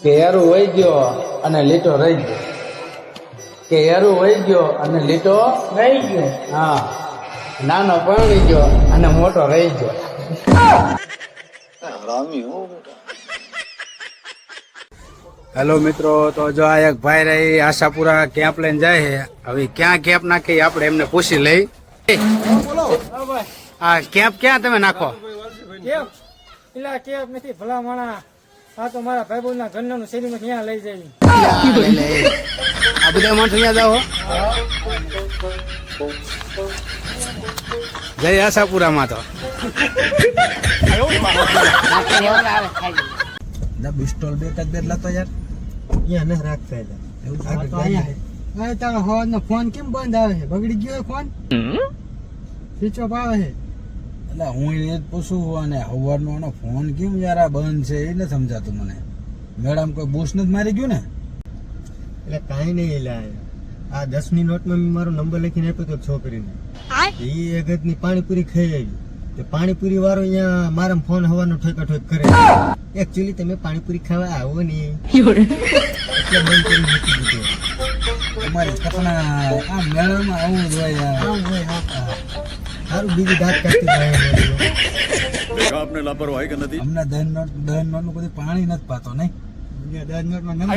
કે એરું વહી ગયો અને લીટો રહી ગયો. કે એરું વહી ગયો અને લીટો રહી ગયો. હા, નાનો પરણી ગયો અને મોટો રહી ગયો. હેલો મિત્રો, તો જો આ એક ભાઈ રહી આશાપુરા કેમ્પ લઈને જાય છે. હવે ક્યાં કેમ્પ નાખી આપણે એમને પૂછી લઈ. આ કેમ્પ ક્યાં તમે નાખો? કેપ નથી ભલા માણા, આ તો મારા ભાઈબંધ ના ઘરના શેરીમાં ત્યાં લઈ જાય. આ બધા માણસો અહીંયા જાઓ. જય આશાપુરામાં તો બિસ્ટોલ બે જ બેટલા તો યાર અહીંયા ન રાખતા તારો હવાનો ફોન કેમ બંધ આવે છે? બગડી ગયો ફોન? સ્વિચ ઓફ આવે છે. એટલે હું એ જ પૂછું, અને હવારનો એનો ફોન કેમ યાર આ બંધ છે એ નથી સમજાતું મને. મેડમ કોઈ બૂસ નથી મારી ગયું ને? એટલે કાંઈ નહીં લાય, આ 10ની નોટમાં મેં મારો નંબર લખીને આપ્યો તો છોકરીને. એ અગતની પાણીપુરી ખાઈ આવી. તે પાણીપુરી વાળો અહીંયા મારા ફોન હવાનો ઠોકા કરે. એકચ્યુઅલી તમે પાણીપુરી ખાવા આવો ને એટલે બંધ કરી મૂકી દીધો. તમારી કપડા આ મેળામાં આવું જ હોય યાર. સારું બીજી દાંત કાઢતી જાય. આપને લાપરવાહી કે નથી? અમને દહન નોટ નું બધું પાણી નથી પાતો નહીં. 10 નોટમાં નંબર